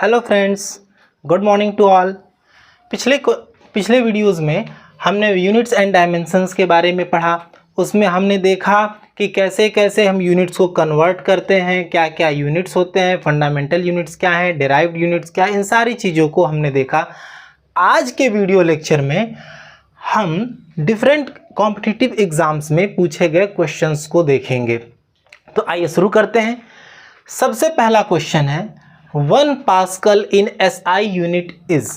Hello friends, good morning to all. पिछले videos में हमने यूनिट्स एंड डायमेंशंस के बारे में पढ़ा। उसमें हमने देखा कि कैसे कैसे हम यूनिट्स को कन्वर्ट करते हैं, क्या क्या यूनिट्स होते हैं, फंडामेंटल यूनिट्स क्या हैं, डेराइव्ड यूनिट्स क्या, इन सारी चीज़ों को हमने देखा। आज के वीडियो लेक्चर में हम डिफरेंट कॉम्पिटिटिव एग्जाम्स में पूछे गए क्वेश्चंस को देखेंगे। तो आइए शुरू करते हैं। सबसे पहला क्वेश्चन है 1 pascal in SI unit is.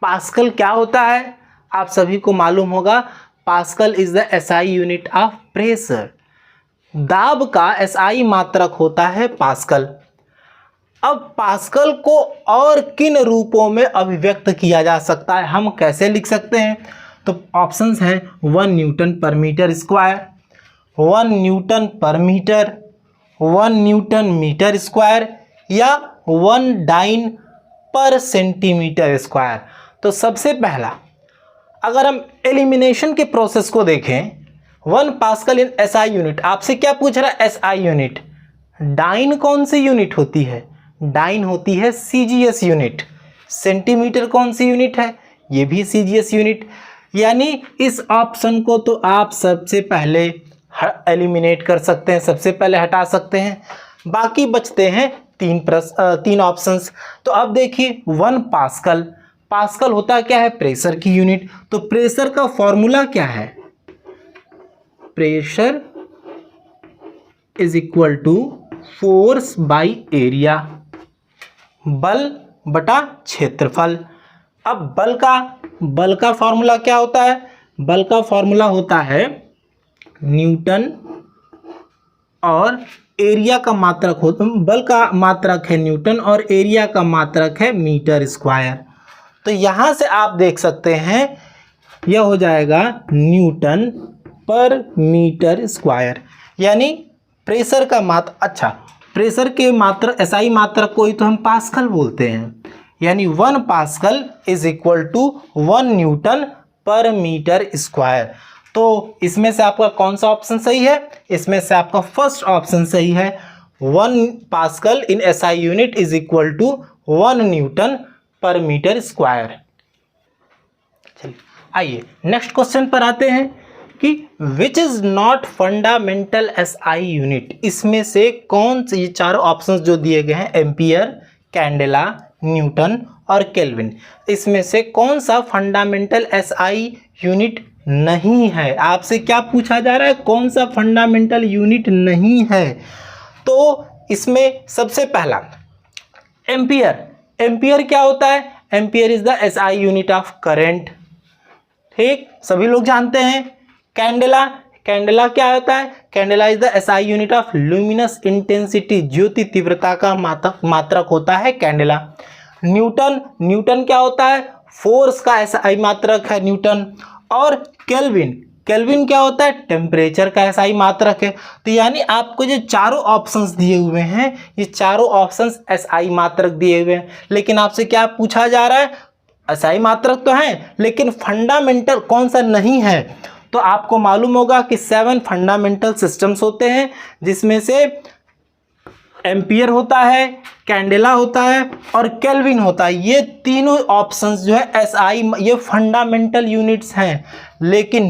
Pascal क्या होता है आप सभी को मालूम होगा। Pascal is the SI unit of pressure. दाब का एसआई मात्रक होता है पास्कल। अब पास्कल को और किन रूपों में अभिव्यक्त किया जा सकता है, हम कैसे लिख सकते हैं? तो ऑप्शंस हैं 1 newton per metre square, 1 newton per metre, 1 Newton metre square या 1 डाइन पर सेंटीमीटर स्क्वायर। तो सबसे पहला अगर हम एलिमिनेशन के प्रोसेस को देखें, 1 पास्कल इन एसआई यूनिट, आपसे क्या पूछ रहा है? SI unit. डाइन कौन सी यूनिट होती है? डाइन होती है सीजीएस यूनिट। सेंटीमीटर कौन सी यूनिट है? ये भी सीजीएस यूनिट। यानी इस ऑप्शन को तो आप सबसे पहले एलिमिनेट कर सकते हैं, सबसे पहले हटा सकते हैं। बाकी बचते हैं तीन ऑप्शंस। तो अब देखिए 1 पास्कल, पास्कल होता क्या है? प्रेशर की यूनिट। तो प्रेशर का फॉर्मूला क्या है? Pressure is equal to force by area, बल बटा क्षेत्रफल। अब बल का फॉर्मूला क्या होता है? बल का फॉर्मूला होता है न्यूटन और एरिया का मात्रक होता है, बल का मात्रक है न्यूटन और एरिया का मात्रक है मीटर स्क्वायर। तो यहां से आप देख सकते हैं यह हो जाएगा न्यूटन पर मीटर स्क्वायर। यानी प्रेशर का प्रेशर के मात्रक एसआई मात्रक को ही तो हम पास्कल बोलते हैं। यानी 1 pascal is equal to 1 newton per metre square. तो इसमें से आपका कौन सा ऑप्शन सही है? इसमें से आपका फर्स्ट ऑप्शन सही है। 1 pascal in SI unit is equal to 1 newton per metre square. चलिए आइए नेक्स्ट क्वेश्चन पर आते हैं कि which is not fundamental SI unit. इसमें से कौन से, ये चारों ऑप्शंस जो दिए गए हैं, एम्पियर, कैंडेला, न्यूटन और केल्विन, इसमें से कौन सा फंडामेंटल एसआई यूनिट नहीं है? आपसे क्या पूछा जा रहा है? कौन सा फंडामेंटल यूनिट नहीं है? तो इसमें सबसे पहला एम्पियर। एम्पियर क्या होता है? Ampere is the SI unit of current, ठीक, सभी लोग जानते हैं। कैंडेला क्या होता है? Candela is the SI unit of luminous intensity, ज्योति तीव्रता का मात्रक होता है कैंडेला। न्यूटन क्या होता है? फोर्स का एसआई मात्रक है न्यूटन। और केल्विन क्या होता है? टेम्परेचर का एसआई मात्रक है। तो यानी आपको जो चारों ऑप्शंस दिए हुए हैं, ये चारों ऑप्शंस एसआई मात्रक दिए हुए हैं। लेकिन आपसे क्या पूछा जा रहा है? एसआई मात्रक तो हैं लेकिन फंडामेंटल कौन सा नहीं है? तो आपको मालूम होगा कि 7 फंडामेंटल सिस्टम्स होते हैं, जिसमें से एम्पियर होता है, कैंडेला होता है और केल्विन होता है। ये तीनों ऑप्शंस जो है एसआई, ये फंडामेंटल यूनिट्स हैं। लेकिन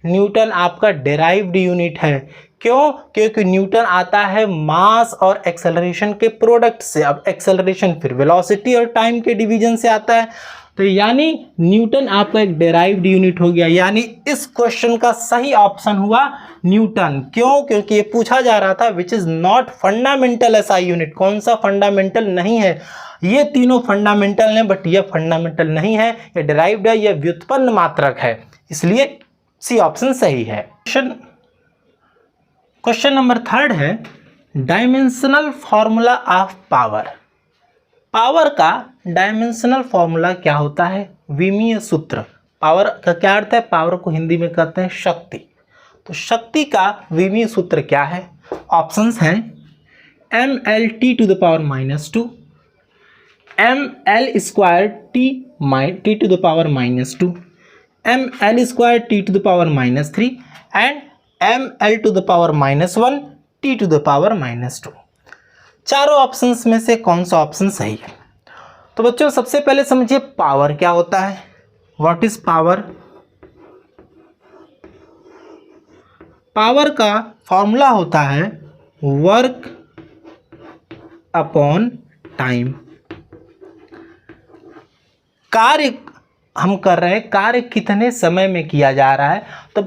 न्यूटन आपका डेराइव्ड यूनिट है। क्यों? क्योंकि न्यूटन आता है मास और एक्सेलरेशन के प्रोडक्ट से। अब एक्सेलरेशन फिर वेलोसिटी और टाइम के डिवीजन से आता है। तो यानी न्यूटन आपका एक डेराइव्ड यूनिट हो गया। यानी इस क्वेश्चन का सही ऑप्शन हुआ न्यूटन। क्यों? क्योंकि ये पूछा जा रहा था विच is not fundamental SI unit, कौन सा फंडामेंटल नहीं है। ये तीनों फंडामेंटल हैं बट ये फंडामेंटल नहीं है, ये डेराइव्ड है, ये व्युत्पन्न मात्रक है, इसलिए सी ऑप्शन सही है। क्वेश्चन नंबर 3 है dimensional formula of power. Power का डायमेंशनल फॉर्मूला क्या होता है? विमीय सूत्र। पावर का क्या अर्थ है? पावर को हिंदी में कहते हैं शक्ति। तो शक्ति का विमीय सूत्र क्या है? ऑप्शंस हैं mLT to the power -2, mL square T to the power -2, mL square T to the power -3 and mL to the power -1 T to the power -2। चारों ऑप्शंस में से कौन सा ऑप्शन सही है? तो बच्चों सबसे पहले समझिए पावर क्या होता है। What is power? पावर का फॉर्मूला होता है वर्क अपॉन टाइम। कार्य हम कर रहे हैं, कार्य कितने समय में किया जा रहा है, तो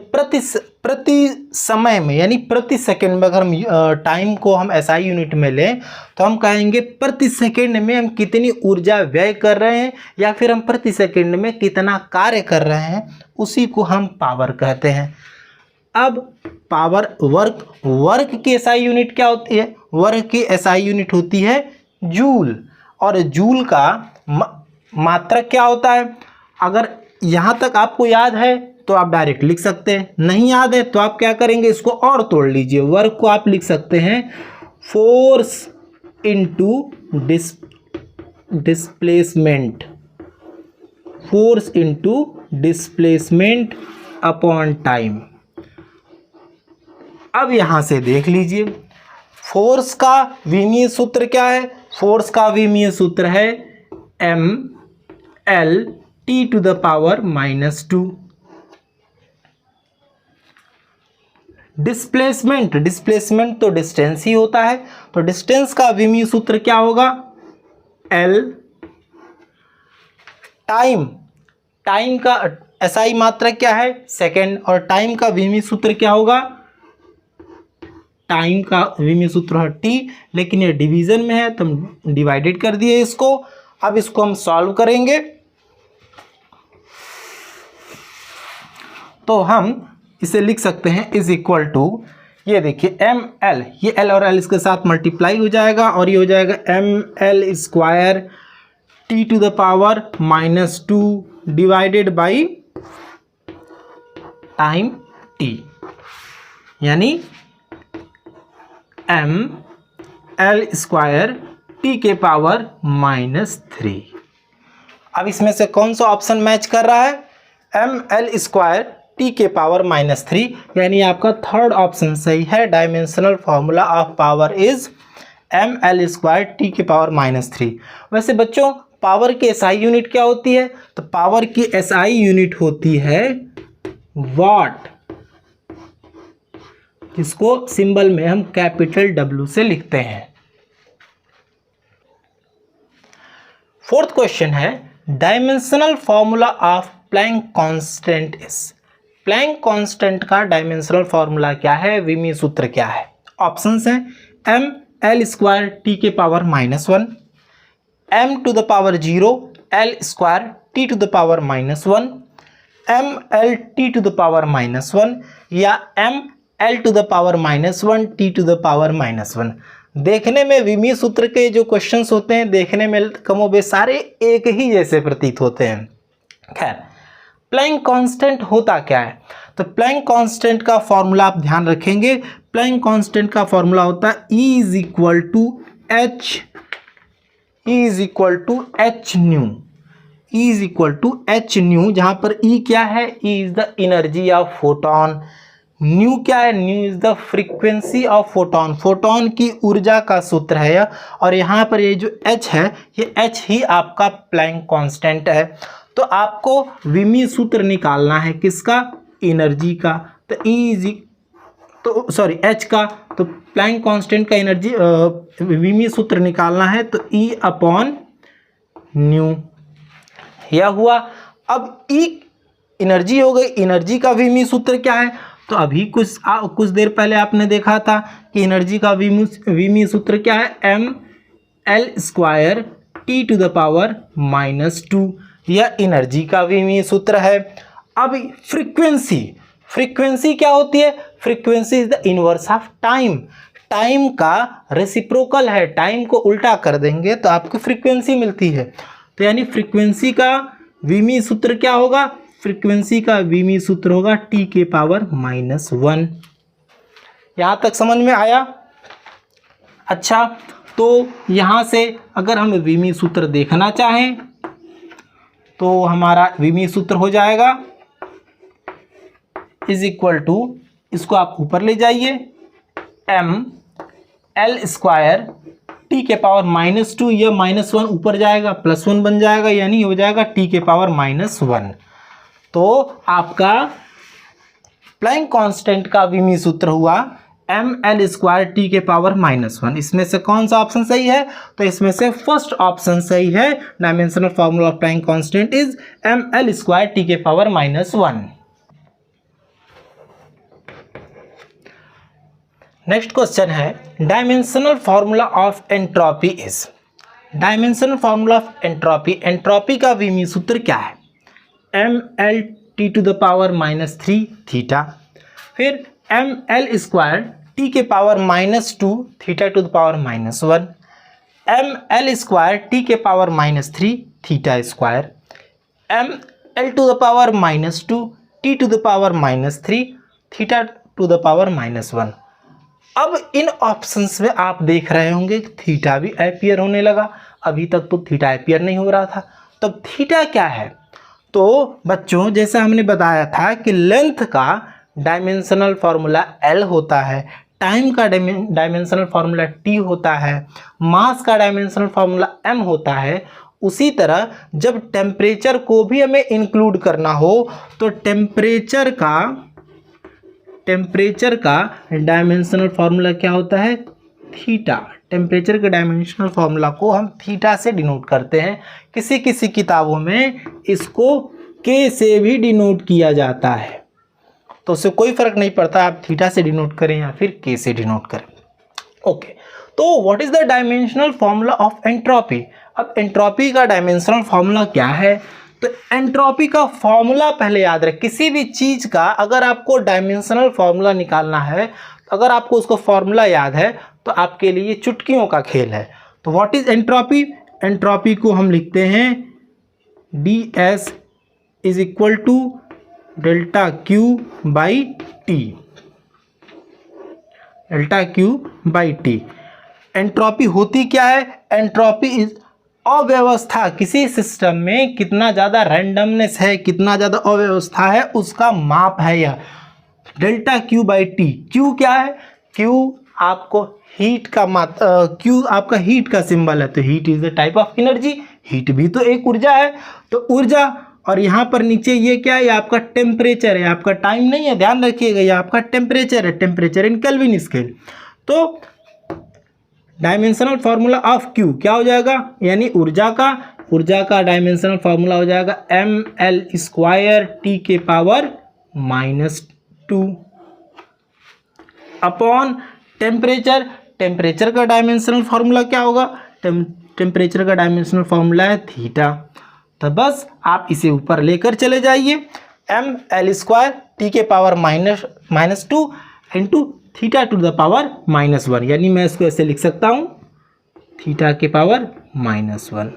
प्रति समय में यानी प्रति सेकंड में। अगर हम टाइम को हम एसआई यूनिट में लें तो हम कहेंगे प्रति सेकंड में हम कितनी ऊर्जा व्यय कर रहे हैं, या फिर हम प्रति सेकंड में कितना कार्य कर रहे हैं, उसी को हम पावर कहते हैं। अब पावर वर्क की एसआई यूनिट क्या होती है? वर्क की एसआई यूनिट होती है जूल, और जूल का मात्रक क्या होता है? अगर यहाँ तक आपको याद है तो आप डायरेक्ट लिख सकते हैं, नहीं याद है तो आप क्या करेंगे, इसको और तोड़ लीजिए। वर्क को आप लिख सकते हैं force into displacement, force into displacement upon time. अब यहां से देख लीजिए फोर्स का विमीय सूत्र क्या है? फोर्स का विमीय सूत्र है ml t to the power -2। Displacement तो डिस्टेंस ही होता है, तो डिस्टेंस का विमीय सूत्र क्या होगा? l। टाइम का एसआई मात्रक क्या है? सेकेंड, और टाइम का विमीय सूत्र क्या होगा? टाइम का विमीय सूत्र है t, लेकिन ये डिवीजन में है तो हम डिवाइडेड कर दिए इसको। अब इसको हम सॉल्व करेंगे तो हम इसे लिख सकते हैं इज इक्वल टू, ये देखिए ml, ये l और l इसके साथ मल्टीप्लाई हो जाएगा और ये हो जाएगा ml square t to the power -2 divided by time t, यानी ml स्क्वायर t के पावर -3। अब इसमें से कौन सा ऑप्शन मैच कर रहा है? ml स्क्वायर t के पावर -3, यानी आपका थर्ड ऑप्शन सही है। Dimensional formula of power is ml square t के पावर -3। वैसे बच्चों पावर की एसआई यूनिट क्या होती है? तो पावर की एसआई यूनिट होती है वॉट, इसको सिंबल में हम कैपिटल W से लिखते हैं। फोर्थ क्वेश्चन है dimensional formula of Planck constant is. Planck constant का डायमेंशनल फॉर्मूला क्या है? विमीय सूत्र क्या है? ऑप्शंस हैं ml स्क्वायर t के power -1, m to the power 0 l square t to the power -1, ml t to the power -1, या ml to the power -1 t to the power -1। देखने में विमीय सूत्र के जो क्वेश्चंस होते हैं देखने में कमोबेश सारे एक ही जैसे प्रतीत होते हैं। खैर प्लैंक कांस्टेंट होता क्या है? तो प्लैंक कांस्टेंट का फॉर्मूला आप ध्यान रखेंगे। प्लैंक कांस्टेंट का फॉर्मूला होता है E is equal to h nu, जहां पर E क्या है? E is the energy of photon. Nu क्या है? Nu is the frequency of photon, photon की ऊर्जा का सूत्र है। और यहाँ पर ये जो h है, ये h ही आपका प्लैंक कांस्टेंट है। तो आपको विमीय सूत्र निकालना है किसका? एनर्जी का। तो h का, तो प्लैंक कांस्टेंट का एनर्जी विमीय सूत्र निकालना है तो E अपॉन न्यू, यह हुआ। अब E एनर्जी हो गई, एनर्जी का विमीय सूत्र क्या है? तो अभी कुछ देर पहले आपने देखा था कि एनर्जी का विमीय सूत्र क्या है? ml square t to the power -2, यह एनर्जी का विमीय सूत्र है। अब फ्रीक्वेंसी क्या होती है? Frequency is the inverse of time, time का रेसिप्रोकल है। टाइम को उल्टा कर देंगे तो आपको फ्रीक्वेंसी मिलती है। तो यानी फ्रीक्वेंसी का विमीय सूत्र क्या होगा? फ्रीक्वेंसी का विमीय सूत्र होगा t के पावर -1। यहां तक समझ में आया? अच्छा, तो यहां से अगर हम विमीय सूत्र देखना चाहें तो हमारा विमीय सूत्र हो जाएगा इज इक्वल टू, इसको आप ऊपर ले जाइए, ml स्क्वायर टी के पावर -2, यह -1 ऊपर जाएगा +1 बन जाएगा, यानी हो जाएगा टी के पावर -1। तो आपका प्लैंक कांस्टेंट का विमीय सूत्र हुआ ml² टी के पावर -1। इसमें से कौन सा ऑप्शन सही है? तो इसमें से फर्स्ट ऑप्शन सही है। Dimensional formula of Planck constant is ml² T के पावर -1। नेक्स्ट क्वेश्चन है dimensional formula of entropy is. Dimensional formula of entropy, entropy का विमीय सूत्र क्या है? mLT⁻³ थीटा, फिर ml² टी के पावर -2 θ⁻⁻1, ml² टी के पावर -3 θ², ml⁻2 t⁻3 θ⁻1। अब इन ऑप्शंस में आप देख रहे होंगे थीटा भी एपियर होने लगा, अभी तक तो थीटा एपियर नहीं हो रहा था। तब थीटा क्या है? तो बच्चों जैसा हमने बताया था कि लेंथ का डायमेंशनल फॉर्मूला L होता है, टाइम का डायमेंशनल फार्मूला T होता है, मास का डायमेंशनल फार्मूला M होता है। उसी तरह जब टेम्परेचर को भी हमें इंक्लूड करना हो तो टेम्परेचर का डायमेंशनल फार्मूला क्या होता है? थीटा। टेम्परेचर के डायमेंशनल फार्मूला को हम थीटा से डिनोट करते हैं। किसी किसी किताबों में इसको के से भी डिनोट किया जाता है, तो उससे कोई फर्क नहीं पड़ता आप थीटा से डिनोट करें या फिर के से डिनोट करें। ओके, तो what is the dimensional formula of entropy? अब एंट्रोपी का डायमेंशनल फार्मूला क्या है? तो एंट्रोपी का फॉर्मूला पहले याद रखें। किसी भी चीज का अगर आपको डायमेंशनल फार्मूला निकालना है, अगर आपको उसका फॉर्मूला याद है तो आपके लिए चुटकियों का खेल है। तो व्हाट इज एंट्रोपी? एंट्रोपी को हम लिखते हैं ds is equal to delta Q by T. Delta Q by T. Entropy होती क्या है? एंट्रोपी इज अव्यवस्था। किसी सिस्टम में कितना ज़्यादा रैंडमनेस है, कितना ज़्यादा अव्यवस्था है, उसका माप है यह delta Q by T. Q क्या है? क्यू आपको हीट का क्यू आपका हीट का सिंबल है, तो heat is the type of energy. Heat भी तो एक ऊर्जा है, तो ऊर्जा। और यहाँ पर नीचे ये क्या है? ये आपका टेम्परेचर है, आपका टाइम नहीं है, ध्यान रखिएगा। ये आपका टेम्परेचर है, टेम्परेचर इन केल्विन स्केल। तो डायमेंशनल फार्मूला ऑफ क्यू क्या हो जाएगा? यानी ऊर्जा का डायमेंशनल फार्मूला हो जाएगा ml² टी के पावर -2 अपॉन टेम्परेचर। टेम्परेचर का डायमेंशनल फार्मूला क्या होगा? टेम्परेचर का डायमेंशनल फार्मूला है थीटा। तो बस आप इसे ऊपर लेकर चले जाइए, ml² टी के पावर -2 इंटू θ⁻1, यानी मैं इसको ऐसे लिख सकता हूँ थीटा के पावर -1।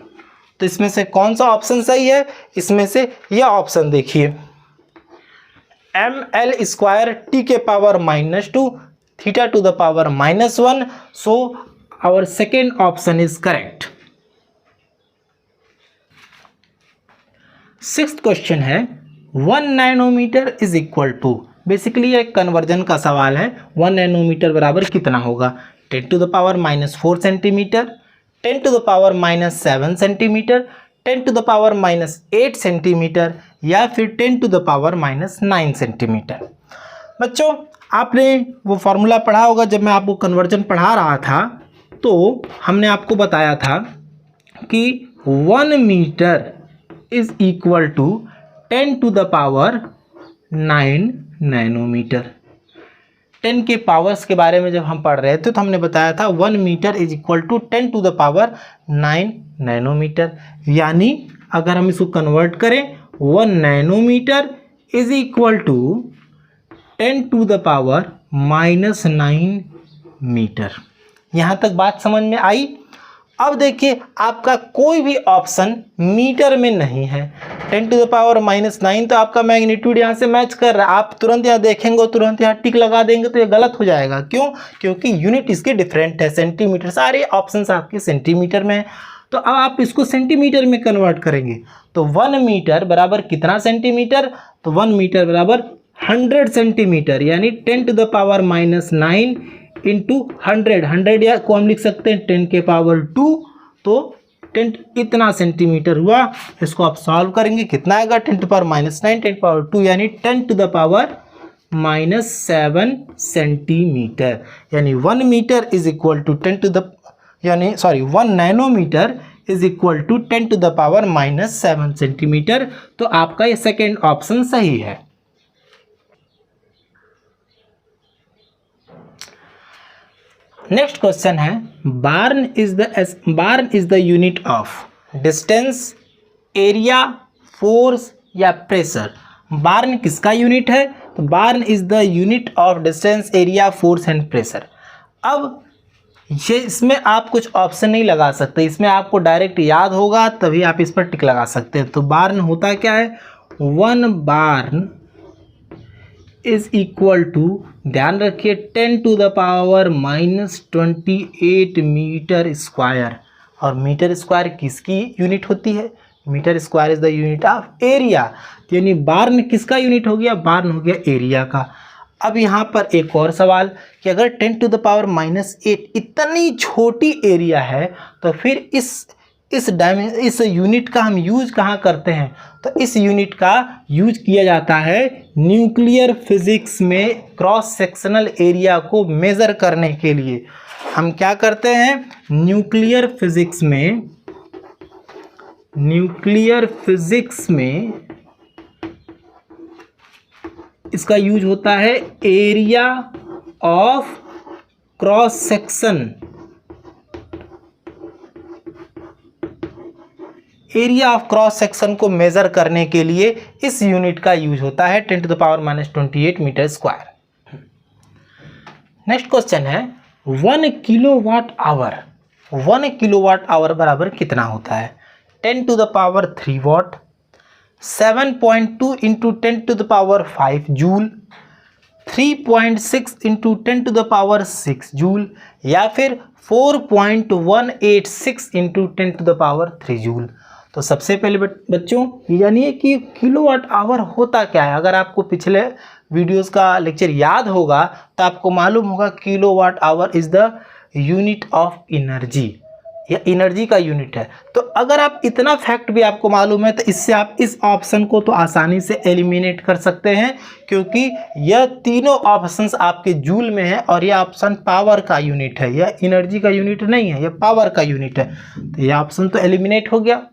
तो इसमें से कौन सा ऑप्शन सही है? इसमें से यह ऑप्शन देखिए, ml² टी के power -2 θ⁻1। So our second option is correct. Sixth question है 1 nanometre is equal to. Basically एक कन्वर्जन का सवाल है। 1 नैनोमीटर बराबर कितना होगा? 10⁻⁻4 सेंटीमीटर, 10⁻⁻7 सेंटीमीटर, 10⁻⁻8 सेंटीमीटर या फिर 10⁻⁻9 सेंटीमीटर। बच्चों आपने वो फॉर्मूला पढ़ा होगा, जब मैं आपको कन्वर्जन पढ़ा रहा था तो हमने आपको बताया था कि 1 metre is equal to 10⁹ nanometre. 10 के पावर्स के बारे में जब हम पढ़ रहे थे तो हमने बताया था 1 metre is equal to 10⁹ nanometre. यानी अगर हम इसको कन्वर्ट करें, 1 nanometre is equal to 10⁻⁻9 metre. यहाँ तक बात समझ में आई? अब देखिए आपका कोई भी ऑप्शन मीटर में नहीं है। 10⁻⁻9 तो आपका मैग्नीट्यूड यहाँ से मैच कर रहा है। आप तुरंत यहाँ देखेंगे, तुरंत यहाँ टिक लगा देंगे तो ये गलत हो जाएगा। क्यों? क्योंकि यूनिट इसके डिफरेंट है, सेंटीमीटर। सारे ऑप्शंस आपके सेंटीमीटर में है। तो अब आप इसको सेंटीमीटर में कन्वर्ट करेंगे तो 1 मीटर बराबर कितना सेंटीमीटर? तो 1 मीटर बराबर 100 सेंटीमीटर, यानी 10⁻⁻9 इंटू 100 या को हम लिख सकते हैं 10 के पावर 2, तो 10 इतना सेंटीमीटर हुआ। इसको आप सॉल्व करेंगे, कितना आएगा 10 टू पावर -9 10 पावर 2 यानी 10 टू द पावर -7 सेंटीमीटर, यानी 1 metre is equal to 10 to the 1 nanometre is equal to 10 to the power -7 centimetre. तो आपका ये सेकेंड ऑप्शन सही है। नेक्स्ट क्वेश्चन है, barn is the unit of distance, area, force या pressure. Barn किसका unit है? तो barn is the unit of distance, area, force and pressure. अब ये इसमें आप कुछ ऑप्शन नहीं लगा सकते, इसमें आपको डायरेक्ट याद होगा तभी आप इस पर टिक लगा सकते हैं। तो बार्न होता क्या है? 1 बार्न इज इक्वल टू, ध्यान रखिए, 10 to the power -28 metre square. और मीटर स्क्वायर किसकी यूनिट होती है? Metre square is the unit of area. यानी बार्न किसका यूनिट हो गया? बार्न हो गया एरिया का। अब यहाँ पर एक और सवाल कि अगर 10 टू द पावर -8 इतनी छोटी एरिया है तो फिर इस यूनिट का हम यूज कहाँ करते हैं? तो इस यूनिट का यूज किया जाता है न्यूक्लियर फिजिक्स में क्रॉस सेक्शनल एरिया को मेज़र करने के लिए। हम क्या करते हैं? न्यूक्लियर फिजिक्स में इसका यूज होता है area of cross section. Area of cross section को मेजर करने के लिए इस यूनिट का यूज होता है 10 to the power -28 metre square. Next question है, 1 किलोवाट आवर। 1 किलोवाट आवर बराबर कितना होता है? 10 to the power 3 watt, 7.2 into 10 to the power 5 joule, 3.6 into 10 to the power 6 joule, या फिर 4.186 into 10 to the power 3 joule. तो सबसे पहले बच्चों ये जानिए कि किलोवाट आवर होता क्या है। अगर आपको पिछले वीडियोस का लेक्चर याद होगा तो आपको मालूम होगा kilowatt hour is the unit of energy, या एनर्जी का यूनिट है। तो अगर आप इतना फैक्ट भी आपको मालूम है तो इससे आप इस ऑप्शन को तो आसानी से एलिमिनेट कर सकते हैं, क्योंकि यह तीनों ऑप्शंस आपके जूल में है और यह ऑप्शन पावर का यूनिट है, यह एनर्जी का यूनिट नहीं है, यह पावर का यूनिट है। तो यह ऑप्शन तो एलिमिनेट हो गया।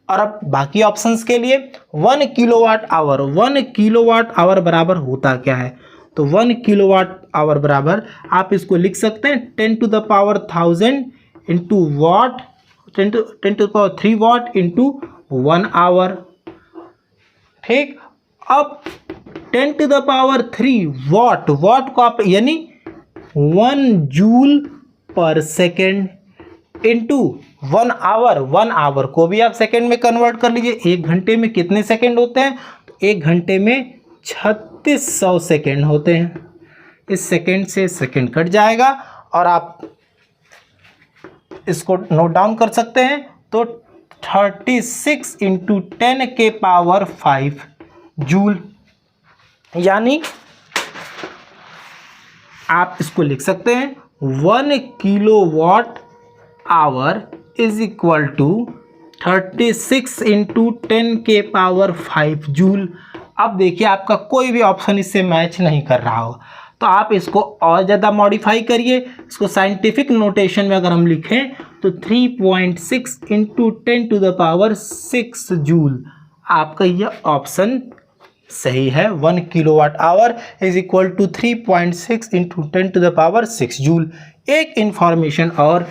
और अब बाकी ऑप्शंस के लिए 1 किलोवाट आवर बराबर होता क्या है? तो 1 किलोवाट आवर बराबर आप इसको लिख सकते हैं 10 to the power 1000 into watt, 10 to the power 3 watt into 1 hour. ठीक, अब 10 टू द पावर 3 वाट को आप यानी 1 जूल पर सेकेंड इंटू 1 आवर। 1 आवर को भी आप सेकेंड में कन्वर्ट कर लीजिए। 1 घंटे में कितने सेकेंड होते हैं? तो 1 घंटे में 3600 सेकेंड होते हैं। इस सेकेंड से सेकेंड कट जाएगा और आप इसको नोट डाउन कर सकते हैं। तो 36 इंटू 10 के पावर 5 जूल, यानी आप इसको लिख सकते हैं 1 kilowatt hour is equal to 36 into 10 के पावर 5 जूल। अब देखिए आपका कोई भी ऑप्शन इससे मैच नहीं कर रहा हो तो आप इसको और ज़्यादा मॉडिफाई करिए। इसको साइंटिफिक नोटेशन में अगर हम लिखें तो 3.6 into 10 to the power 6 joule. आपका यह ऑप्शन सही है। 1 kilowatt hour is equal to 3.6 into 10 to the power 6 joule. एक इंफॉर्मेशन और,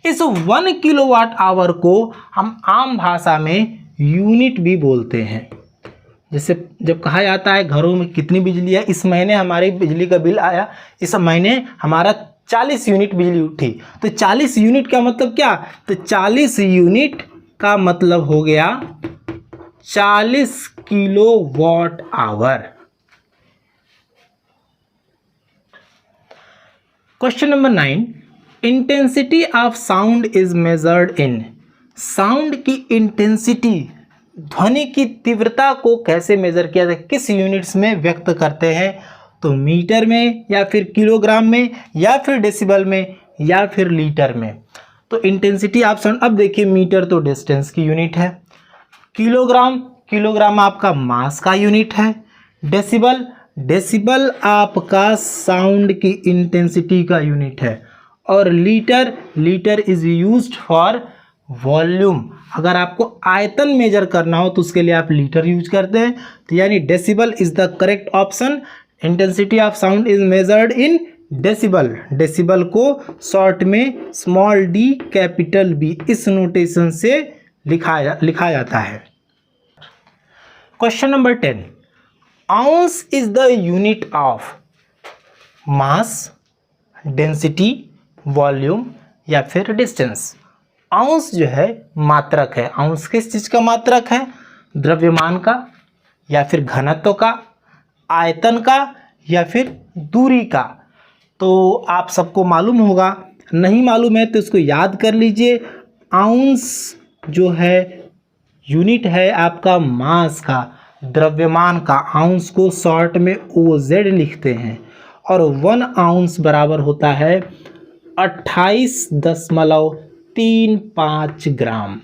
इस 1 किलोवाट आवर को हम आम भाषा में यूनिट भी बोलते हैं। जैसे जब कहा जाता है घरों में कितनी बिजली है, इस महीने हमारी बिजली का बिल आया, इस महीने हमारा 40 यूनिट बिजली उठी, तो 40 यूनिट का मतलब क्या? तो 40 यूनिट का मतलब हो गया 40 kilowatt hour. Question number 9, intensity of sound is measured in. Sound की इंटेंसिटी, ध्वनि की तीव्रता को कैसे मेजर किया जाए, किस यूनिट्स में व्यक्त करते हैं? तो मीटर में या फिर किलोग्राम में या फिर डेसिबल में या फिर लीटर में। तो इंटेंसिटी ऑफ साउंड, अब देखिए मीटर तो डिस्टेंस की यूनिट है, किलोग्राम आपका मास का यूनिट है, डेसिबल आपका साउंड की इंटेंसिटी का यूनिट है, और litre is used for volume. अगर आपको आयतन मेजर करना हो तो उसके लिए आप लीटर यूज करते हैं। तो यानी decibel is the correct option. Intensity of sound is measured in decibel को शॉर्ट में स्मॉल डी कैपिटल बी इस नोटेशन से लिखा जाता है। Question number 10, ounce is the unit of mass, density, volume या फिर डिस्टेंस। आउंस जो है मात्रक है। आउंस किस चीज का मात्रक है? द्रव्यमान का या फिर घनत्व का, आयतन का या फिर दूरी का। तो आप सबको मालूम होगा, नहीं मालूम है तो इसको याद कर लीजिए। आउंस जो है यूनिट है आपका मास का, द्रव्यमान का। आउंस को शॉर्ट में OZ लिखते हैं, और 1 आउंस बराबर होता है 28.35 ग्राम।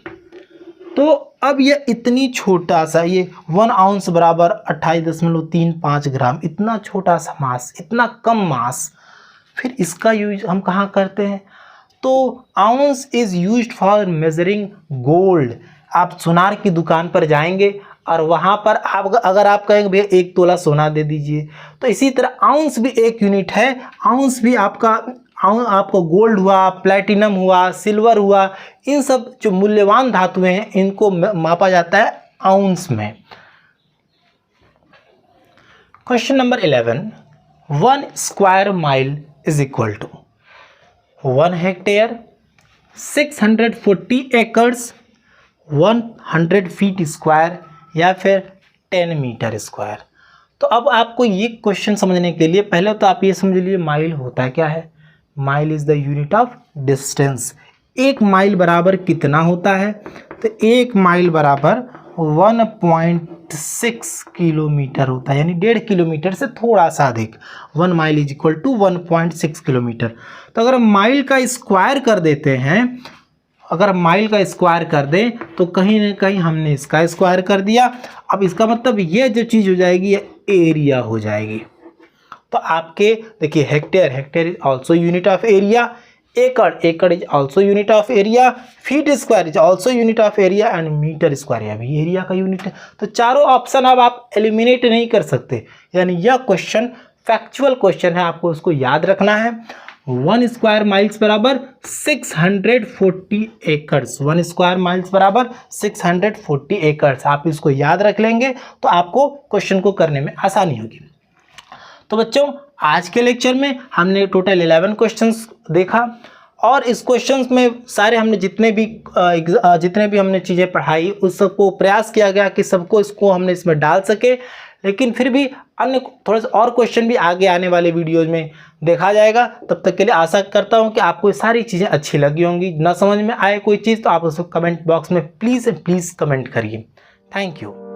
तो अब ये इतनी छोटा सा, ये 1 आउंस बराबर 28.35 ग्राम, इतना छोटा सा मास, इतना कम मास, फिर इसका यूज हम कहाँ करते हैं? तो ounce is used for measuring gold. आप सुनार की दुकान पर जाएंगे और वहाँ पर आप अगर आप कहेंगे भैया 1 तोला सोना दे दीजिए, तो इसी तरह आउंस भी एक यूनिट है। आउंस भी आपको गोल्ड हुआ, प्लैटिनम हुआ, सिल्वर हुआ, इन सब जो मूल्यवान धातुएं हैं इनको मापा जाता है आउंस में। Question number 11, 1 square mile is equal to 1 hectare, 640 acres, 100 feet square या फिर 10 मीटर स्क्वायर। तो अब आपको ये क्वेश्चन समझने के लिए पहले तो आप ये समझ लीजिए माइल होता क्या है। Mile is the unit of distance. 1 mile बराबर कितना होता है? तो 1 माइल बराबर 1.6 किलोमीटर होता है, यानी 1.5 किलोमीटर से थोड़ा सा अधिक। 1 mile is equal to 1.6 kilometre. तो अगर माइल का स्क्वायर कर देते हैं, अगर माइल का स्क्वायर कर दें तो कहीं ना कहीं हमने इसका स्क्वायर कर दिया। अब इसका मतलब ये जो चीज़ हो जाएगी ये एरिया हो जाएगी। तो आपके देखिए hectare is also unit of area, एकड़ is also unit of area, feet square is also unit of area, and metre square यह भी एरिया का यूनिट है। तो चारों ऑप्शन अब आप एलिमिनेट नहीं कर सकते, यानी यह क्वेश्चन फैक्चुअल क्वेश्चन है, आपको उसको याद रखना है। 1 स्क्वायर माइल्स बराबर 640 एकर्स। 1 स्क्वायर माइल्स बराबर 640 एकर्स। आप इसको याद रख लेंगे तो आपको क्वेश्चन को करने में आसानी होगी। तो बच्चों आज के लेक्चर में हमने टोटल 11 क्वेश्चंस देखा, और इस क्वेश्चंस में सारे हमने जितने भी हमने चीज़ें पढ़ाई उस सबको प्रयास किया गया कि सबको इसको हमने इसमें डाल सके। लेकिन फिर भी अन्य थोड़े से और क्वेश्चन भी आगे आने वाले वीडियोज में देखा जाएगा। तब तक के लिए आशा करता हूँ कि आपको ये सारी चीज़ें अच्छी लगी होंगी। ना समझ में आए कोई चीज़ तो आप उसको कमेंट बॉक्स में प्लीज़ कमेंट करिए। Thank you.